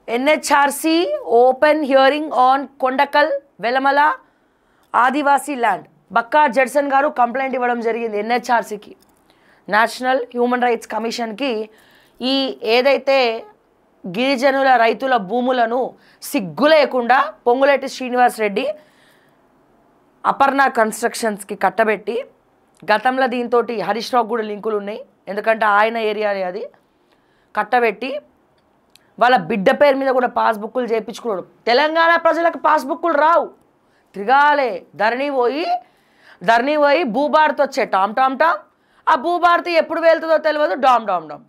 NHRC open hearing on Kondakal, Velamala, Adivasi land. Bakka Judson గారు complaint ఇవ్వడం జరిగింది NHRCకి, national human rights కమిషన్కి. ఈ ఏదైతే గిరిజనుల రైతుల భూములను సిగ్గు లేకుండా పొంగులేటి శ్రీనివాస్ రెడ్డి అపర్ణ కన్స్ట్రక్షన్స్కి కట్టబెట్టి, గతంలో దీంతో హరీష్ రావు కూడా లింకులు ఉన్నాయి, ఎందుకంటే ఆయన ఏరియా అది, కట్టబెట్టి వాళ్ళ బిడ్డ పేరు మీద కూడా పాస్బుక్లు చేయించుకున్నాడు. తెలంగాణ ప్రజలకు పాస్బుక్లు రావు, తిరగాలే ధరణి పోయి భూభారతి వచ్చే టామ్ టామ్ టామ్. ఆ భూభారతి ఎప్పుడు వెళ్తుందో తెలియదు, డామ్ డామ్ డామ్.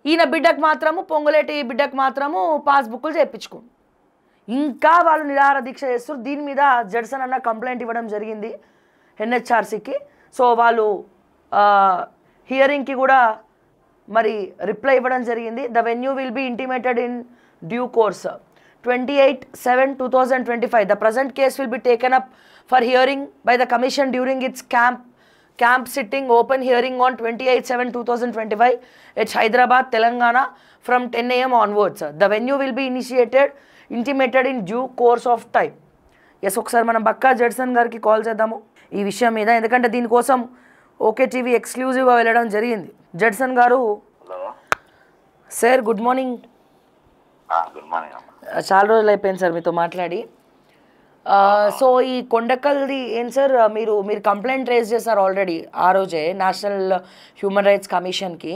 ఈయన బిడ్డకు మాత్రము, పొంగులేటి బిడ్డకు మాత్రము పాస్బుక్లు చేయించుకోండి. ఇంకా వాళ్ళు నిరాహార దీక్ష చేస్తారు. దీని మీద జడ్సన్ అన్న కంప్లైంట్ ఇవ్వడం జరిగింది NHRCకి. సో వాళ్ళు హియరింగ్కి కూడా మరి రిప్లై ఇవ్వడం జరిగింది. The venue will be intimated in due course 28/7/2025. The present case will be taken up for hearing by the commission during its camp sitting open hearing on 28/7/2025 at Hyderabad, Telangana from 10 AM onwards. The venue will be intimated in due course of time. Yes, ఒకసారి మనం Bakka Judson గారికి call చేద్దాము ఈ విషయం మీద, ఎందుకంటే దీనికోసం okay TV ఎక్స్క్లూజివ్గా వెళ్ళడం జరిగింది. జడ్సన్ గారు సార్, గుడ్ మార్నింగ్. చాలా రోజులు అయిపోయింది సార్ మీతో మాట్లాడి. సో ఈ కొండకల్ది ఏం సార్, మీరు కంప్లైంట్ రేజ్ చేశారు ఆల్రెడీ ఆ రోజే నేషనల్ హ్యూమన్ రైట్స్ కమిషన్కి.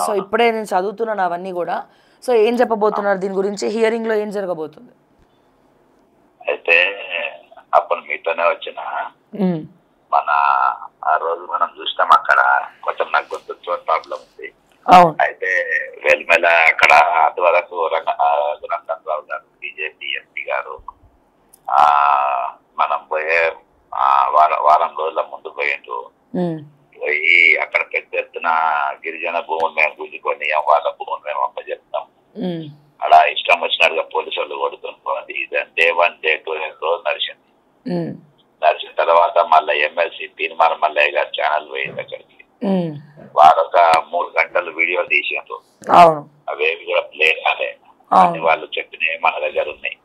సో ఇప్పుడే నేను చదువుతున్నాను అవన్నీ కూడా. సో ఏం చెప్పబోతున్నారు దీని గురించి, హియరింగ్లో ఏం జరగబోతుంది? అయితే అప్పుడు మీతోనే వచ్చిన మన ఆ రోజు మనం చూసినాం, అక్కడ కొంచెం నాకు గుర్తు ప్రాబ్లం ఉంది. అయితే వెల్మెల అక్కడ అంతవరకు రఘునందనరావు గారు బీజేపీ ఎంపీ గారు మనం పోయే వారం రోజుల ముందు పోయిండ్రు. పోయి అక్కడ పెద్ద ఎత్తున గిరిజన భూములు మేము గుంజుకొని వాళ్ళ భూములు మేము అప్పచెప్తాం. అలా ఇష్టం వచ్చినట్టుగా పోలీసు వాళ్ళు కొడుతుంది. డే 1 డే 2 రోజు నడిచింది. నడిచిన తర్వాత మళ్ళీ ఎమ్మెల్సీ తీర్మాన మల్లయ్య గారు ఛానల్ పోయింది అక్కడికి. వారు ఒక 3 గంటలు వీడియో తీసిండ్రు. అవేవి కూడా ప్లే కాలే, అన్ని వాళ్ళు చెప్పినవి మన దగ్గర ఉన్నాయి.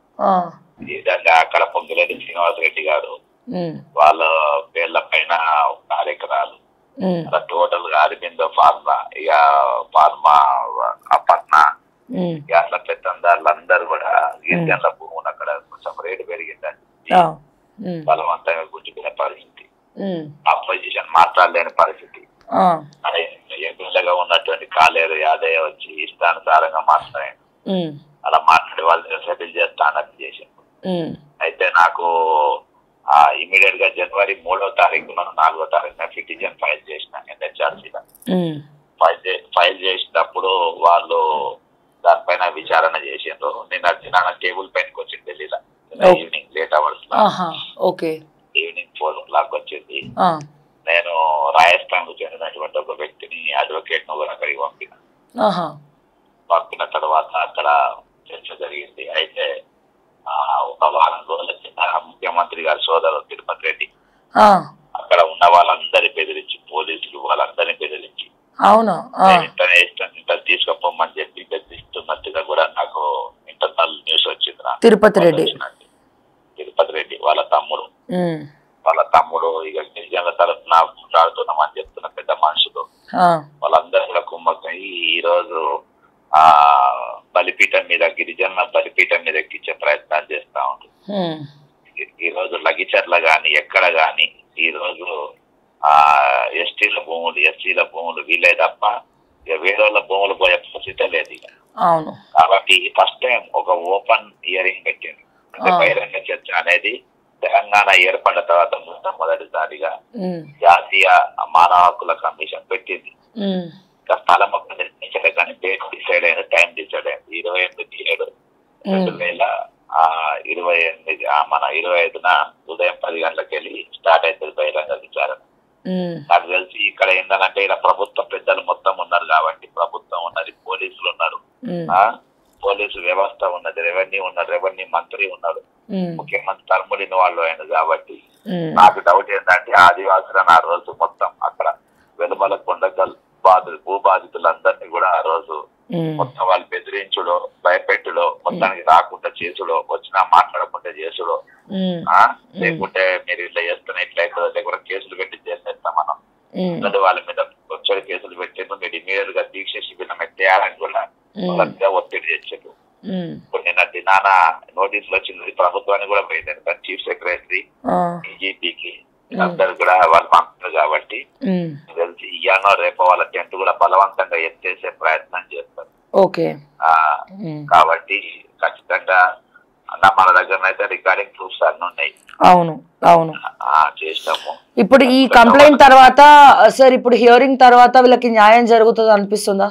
ఈ విధంగా అక్కడ పొంగులేటి శ్రీనివాస్ రెడ్డి గారు వాళ్ళ పేర్ల పైన 4 ఎకరాలు అలా టోటల్ గా అరవిందో ఫార్మా, ఇక ఫార్మా అపర్ణ, ఇక అట్లా పెద్దందారులు అందరు కూడా గిరిజనుల భూములు అక్కడ కొంచెం రేటు పెరిగిందని బలవంతంగా గుంజుకునే పరిస్థితి, అపోజిషన్ మాట్లాడలేని పరిస్థితి. ఎమ్మెల్యేగా ఉన్నటువంటి కాలేరు యాదయ్య వచ్చి ఇష్టానుసారంగా మాట్లాడాడు. అలా మాట్లాడి వాళ్ళు సెటిల్ చేస్తానని చేసిండు. అయితే నాకు ఇమీడియట్ గా జనవరి 3వ తారీఖు 4వ తారీఖున పిటిషన్ ఫైల్ చేసిన NHRCలో. ఫైల్ చేసినప్పుడు వాళ్ళు దానిపైన విచారణ చేసిండ్రు. నేను వచ్చిన టేబుల్ పైనకి వచ్చింది ఢిల్లీలో ఈవినింగ్ లేట్ అవర్స్ లో. ఈవినింగ్ 4 o'clock వచ్చింది. నేను రాజస్థాన్ కు చెందినటువంటి ఒక వ్యక్తిని అడ్వకేట్ ను కూడా అక్కడికి పంపిన తర్వాత అక్కడ చర్చ జరిగింది. అయితే ఒక వారం రోజుల కింద ముఖ్యమంత్రి గారి సోదరుడు తిరుపతి రెడ్డి అక్కడ ఉన్న వాళ్ళందరి బెదిరించి, పోలీసులు వాళ్ళందరినీ బెదిరించి ఇంటర్ తీసుకుపోమని చెప్పి బెదిరిస్తున్నట్టుగా కూడా నాకు ఇంటర్నల్ న్యూస్ వచ్చింది. తిరుపతి రెడ్డి వాళ్ళ తమ్ముడు ఇక గిరిజనుల తరఫున మాట్లాడుతున్నామని చెప్తున్న పెద్ద మనుషులు వాళ్ళందరూ కూడా కుమ్మక్కై ఈ రోజు బలిపీఠం మీద, గిరిజనుల బలిపీఠం మీద ఎక్కించే ప్రయత్నాలు చేస్తా ఉంటుంది. ఈ రోజు లగిచర్ల గాని ఎక్కడ గాని ఈ రోజు ఎస్సీల భూములు వీలే తప్ప ఇక వేరే వాళ్ళ భూములు పోయే పరిస్థితి లేదు ఇక. కాబట్టి ఫస్ట్ టైం ఒక ఓపెన్ హియరింగ్ పెట్టింది. అంటే బహిరంగ చర్చ అనేది తెలంగాణ ఏర్పడిన తర్వాత మొట్టమొదటిసారిగా జాతీయ మానవ హక్కుల కమిషన్ పెట్టింది. ఇంకా స్థలం నిర్ణయించలే కానీ డేట్ డిసైడ్ అయింది, టైం డిసైడ్ అయింది. 28/7/2028 మన 25న ఉదయం 10 గంటలకు వెళ్ళి స్టార్ట్ అవుతుంది బహిరంగ విచారణ. నాకు తెలిసి ఇక్కడ ఏంటంటే ఇలా ప్రభుత్వ పెద్దలు మొత్తం ఉన్నారు కాబట్టి, ప్రభుత్వం ఉన్నది, పోలీసులు ఉన్నారు, పోలీసు వ్యవస్థ ఉన్నది, రెవెన్యూ మంత్రి ఉన్నాడు, ముఖ్యమంత్రి తరములిన వాళ్ళు ఆయన. కాబట్టి నాకు డౌట్ ఏంటంటే ఆదివాసులను ఆ రోజు మొత్తం అక్కడ వెలుమల కొండగల్ భూ బాధితులందరినీ కూడా ఆ రోజు మొత్తం వాళ్ళు బెదిరించుడో భయపెట్టుడో మొత్తానికి రాకుండా చేసుడో వచ్చినా మాట్లాడకుండా చేసుడో లేకుంటే మీరు ఇట్లా చేస్తున్నా ఇట్లా అవుతుందో లేకుండా కేసులు పెట్టి చేసేస్తాం మనం వాళ్ళ మీద వచ్చే కేసులు పెట్టేందుకు మీరు ఇమీడియట్ గా దీక్ష శిబిరం ఎత్తేయాలని కూడా ఒత్తిడి చేసారు. ఇప్పుడు నిన్న దినాన నోటీసులు వచ్చింది ప్రభుత్వానికి కూడా పోయింది. ఎందుకంటే చీఫ్ సెక్రటరీ డీజీపీకి అందరు కూడా వాళ్ళు పంపుతారు కాబట్టి తెలిసి ఇయ్యానో రేపో వాళ్ళ టెంట్ కూడా బలవంతంగా ఎత్తేసే ప్రయత్నం చేస్తారు. కాబట్టి ఖచ్చితంగా మన దగ్గర అయితే రికార్డింగ్ ప్రూఫ్స్ అన్ని ఉన్నాయి. అవును అవును చేసినాము. ఇప్పుడు ఈ కంప్లైంట్ తర్వాత సార్ ఇప్పుడు హియరింగ్ తర్వాత వీళ్ళకి న్యాయం జరుగుతుంది అనిపిస్తుందా?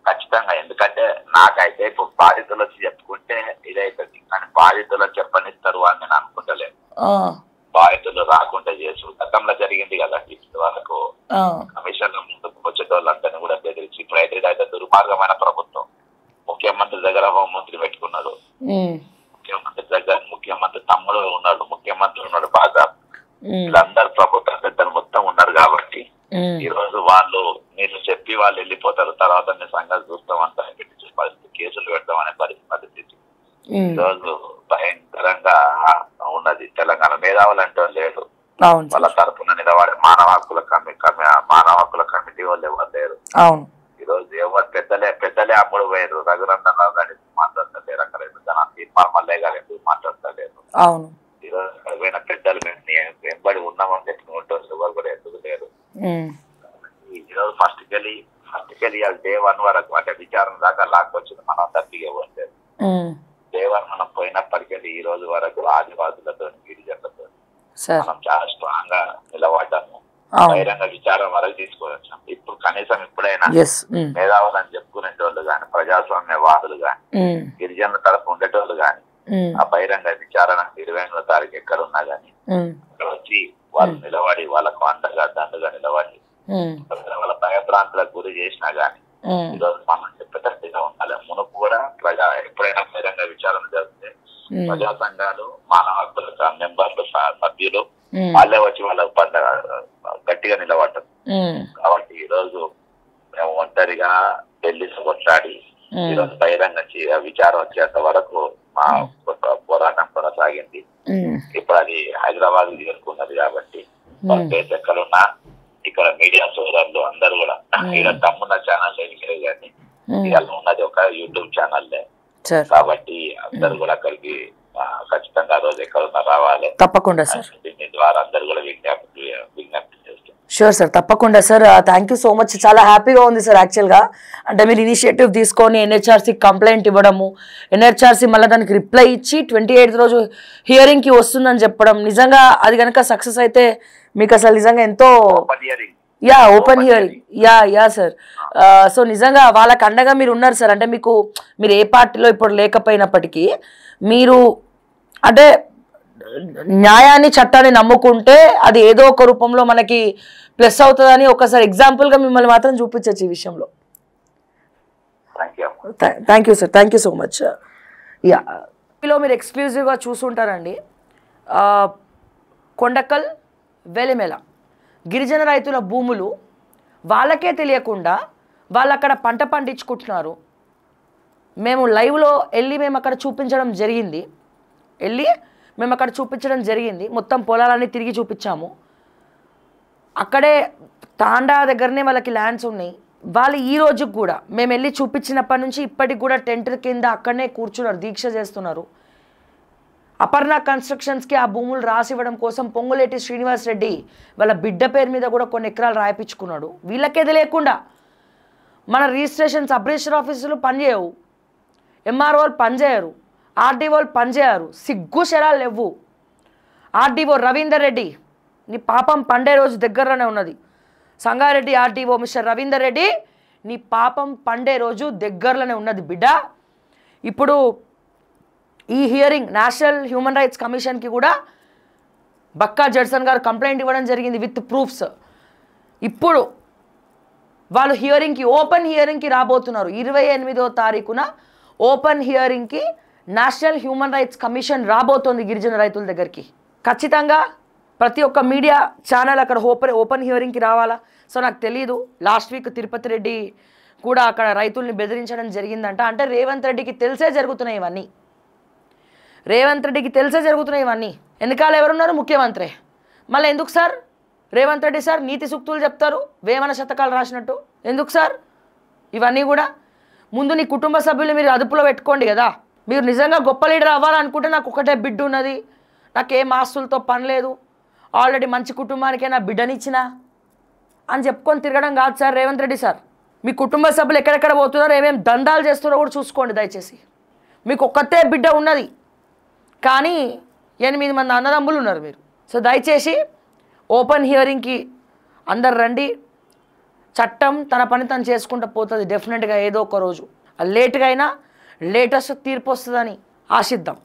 ఖచ్చితంగా. ఎందుకంటే నాకైతే ఇప్పుడు బాధితులు వచ్చి చెప్పుకుంటే ఇదైతుంది, కానీ బాధితులు చెప్పనిస్తారు అని నేను అనుకుంటలేను. బాధితులు రాకుండా చేసు గతంలో జరిగింది కదా ఇప్పుడు వాళ్ళకు కమిషన్ ముందుకు వచ్చేటోళ్ళందరినీ కూడా బెదిరించి ఇప్పుడు అయితే దుర్మార్గమైన ప్రభుత్వం. ముఖ్యమంత్రి దగ్గర హోంమంత్రి పెట్టుకున్నాడు, ముఖ్యమంత్రి తమ్ముడు ఉన్నాడు, ముఖ్యమంత్రి ఉన్నాడు, బాగా వీళ్ళందరూ ప్రభుత్వ పెద్దలు మొత్తం ఉన్నారు. కాబట్టి ఈ రోజు వాళ్ళు మీరు చెప్పి వాళ్ళు వెళ్ళిపోతారు, తర్వాత మీ సంగతి చూస్తామంటే పరిస్థితి, కేసులు పెడతామనే పరిస్థితి ఈ రోజు భయంకరంగా ఉన్నది. తెలంగాణ మేధావులు అంటే లేరు, వాళ్ళ తరఫున నిలబడే మానవ హక్కుల కమిటీ వాళ్ళు ఎవరు లేరు. ఈ రోజు ఎవరు పెద్దలే అమ్ముడు పోయారు. రఘునందన్ రావు గారు మాట్లాడతలేరు, అక్కడ తీర్మానం మల్లయ్య గారు ఎందుకు మాట్లాడతలేరు. ఈ రోజు పోయిన పెద్దలు మేము వెంబడి ఉన్నామని చెప్పుకుంటారు, ఎవరు కూడా ఎందుకు లేరు. ఈ రోజు ఫస్ట్ కెళ్ళి డే 1 వరకు అంటే విచారణ దాకా లాక్కొచ్చింది మనం తప్పిగా పోలేదు. డే 1 మనం పోయినప్పటికీ ఈ రోజు వరకు ఆదివాసులతో గిరిజనులతో మనం చాలా స్ట్రాంగ్ గా నిలబడ్డాము. బహిరంగ విచారం వరకు తీసుకువచ్చాం. ఇప్పుడు కనీసం ఇప్పుడైనా మేధావులు అని చెప్పుకునేటోళ్ళు గాని, ప్రజాస్వామ్యవాదులు గాని, గిరిజనుల తరఫు ఉండేటోళ్ళు గాని ఆ బహిరంగ విచారణ 28వ తారీఖు ఎక్కడున్నా గాని అక్కడ వచ్చి వాళ్ళు నిలబడి వాళ్ళకు అండగా దండగా నిలబడి వాళ్ళ భయభ్రాంతులకు గురి చేసినా గాని ఈరోజు మనం చెప్పేటట్టుగా ఉండాలి. మునుపు కూడా ఎప్పుడైనా బహిరంగ విచారణ జరిగితే ప్రజా సంఘాలు, మానవ హక్కుల మెంబర్లు, సభ్యులు వాళ్ళే వచ్చి వాళ్ళకు గట్టిగా నిలబడ్డారు. కాబట్టి ఈ రోజు మేము ఒంటరిగా ఢిల్లీలో కొట్లాడి ఈరోజు బహిరంగ విచారం వచ్చేంత వరకు మా పోరాటం కొనసాగింది. ఇప్పుడు అది హైదరాబాద్ చేరుకున్నది. కాబట్టి ఎక్కడున్నా ఇక్కడ మీడియా సోదరులు అందరూ కూడా ఇక్కడ తమ్మున్న ఛానల్ లేవు కానీ ఇవాళ ఉన్నది ఒక యూట్యూబ్ ఛానల్లే. కాబట్టి అందరు కూడా అక్కడికి ఖచ్చితంగా ఆ రోజు ఎక్కడున్నా రావాలి. తప్పకుండా సార్, దీని ద్వారా అందరు కూడా విజ్ఞప్తి చేస్తాం. షూర్ సార్, తప్పకుండా sir. Thank you so much. చాలా హ్యాపీగా ఉంది సార్ యాక్చువల్గా. అంటే మీరు ఇనిషియేటివ్ తీసుకొని ఎన్హెచ్ఆర్సీకి కంప్లైంట్ ఇవ్వడము, ఎన్హెచ్ఆర్సీ మళ్ళీ దానికి రిప్లై ఇచ్చి 28వ రోజు హియరింగ్కి వస్తుందని చెప్పడం, నిజంగా అది కనుక సక్సెస్ అయితే మీకు అసలు నిజంగా ఎంతో open hearing yeah sir. So నిజంగా వాళ్ళకి అండగా మీరు ఉన్నారు సార్. అంటే మీరు ఏ పార్టీలో ఇప్పుడు లేకపోయినప్పటికీ మీరు అంటే న్యాయాన్ని, చట్టాన్ని నమ్ముకుంటే అది ఏదో ఒక రూపంలో మనకి ప్లస్ అవుతుందని ఒకసారి ఎగ్జాంపుల్గా మిమ్మల్ని మాత్రం చూపించచ్చు ఈ విషయంలో. Thank you sir, thank you so much. ఇలా మీరు ఎక్స్క్లూజివ్గా చూసుంటారండి. కొండకల్, వెలిమెల గిరిజన రైతుల భూములు వాళ్ళకే తెలియకుండా వాళ్ళు అక్కడ పంట పండించుకుంటున్నారు. మేము లైవ్లో వెళ్ళి మేము అక్కడ చూపించడం జరిగింది. మొత్తం పొలాలన్నీ తిరిగి చూపించాము. అక్కడే తాండా దగ్గరనే వాళ్ళకి ల్యాండ్స్ ఉన్నాయి. వాళ్ళు ఈ రోజుకి కూడా మేము వెళ్ళి చూపించినప్పటి నుంచి ఇప్పటికి కూడా టెంట్ కింద అక్కడనే కూర్చున్నారు, దీక్ష చేస్తున్నారు. అపర్ణ కన్స్ట్రక్షన్స్కి ఆ భూములు రాసివ్వడం కోసం పొంగులేటి శ్రీనివాస్ రెడ్డి వాళ్ళ బిడ్డ పేరు మీద కూడా కొన్ని ఎకరాలు రాయిపించుకున్నాడు. వీళ్ళకే తెలియకుండా మన రిజిస్ట్రేషన్ సబ్ రిజిస్టర్ ఆఫీసులు పనిచేయవు, ఎంఆర్ఓలు పనిచేయరు, ఆర్డీఓలు పనిచేయరు. సిగ్గు శరాలు లేవు. ఆర్డీఓ రవీందర్ రెడ్డి, నీ పాపం పండే రోజు దగ్గరలోనే ఉన్నది. సంగారెడ్డి ఆర్డీఓ మిస్టర్ రవీందర్ రెడ్డి, నీ పాపం పండే రోజు దగ్గరలోనే ఉన్నది బిడ్డ. ఇప్పుడు ఈ హియరింగ్ నేషనల్ హ్యూమన్ రైట్స్ కమిషన్కి కూడా బక్కా జడ్సన్ గారు కంప్లైంట్ ఇవ్వడం జరిగింది విత్ ప్రూఫ్స్. ఇప్పుడు వాళ్ళు ఓపెన్ హియరింగ్కి రాబోతున్నారు. 28వ తారీఖున ఓపెన్ హియరింగ్కి నేషనల్ హ్యూమన్ రైట్స్ కమిషన్ రాబోతోంది గిరిజన రైతుల దగ్గరికి. ఖచ్చితంగా ప్రతి ఒక్క మీడియా ఛానల్ అక్కడ ఓపెన్ హియరింగ్కి రావాలా. సో నాకు తెలీదు, లాస్ట్ వీక్ తిరుపతి రెడ్డి కూడా అక్కడ రైతుల్ని బెదిరించడం జరిగిందంట. అంటే రేవంత్ రెడ్డికి తెలిసే జరుగుతున్నాయి ఇవన్నీ, రేవంత్ రెడ్డికి తెలిసే జరుగుతున్నాయి ఇవన్నీ. వెనకాల ఎవరున్నారు? ముఖ్యమంత్రి. మళ్ళీ ఎందుకు సార్ రేవంత్ రెడ్డి సార్ నీతి సూక్తులు చెప్తారు వేమన శతకాలు రాసినట్టు? ఎందుకు సార్ ఇవన్నీ కూడా? ముందు నీ కుటుంబ సభ్యులు మీరు అదుపులో పెట్టుకోండి కదా. మీరు నిజంగా గొప్ప లీడర్ అవ్వాలనుకుంటే నాకు ఒకటే బిడ్డ ఉన్నది, నాకేం ఆస్తులతో పని లేదు, ఆల్రెడీ మంచి కుటుంబానికే నా బిడ్డనిచ్చిన అని చెప్పుకొని తిరగడం కాదు సార్ రేవంత్ రెడ్డి సార్. మీ కుటుంబ సభ్యులు ఎక్కడెక్కడ పోతున్నారో ఏమేమి దందాలు చేస్తున్నారో కూడా చూసుకోండి దయచేసి. మీకు ఒక్కతే బిడ్డ ఉన్నది కానీ 8 మంది అన్నదమ్ములు ఉన్నారు మీరు. సో దయచేసి ఓపెన్ హియరింగ్కి అందరు రండి. చట్టం తన పని తను చేసుకుంటూ పోతుంది డెఫినెట్గా ఏదో ఒక రోజు. లేట్గా అయినా లేటెస్ట్ తీర్పు వస్తుందని ఆశిద్దాం.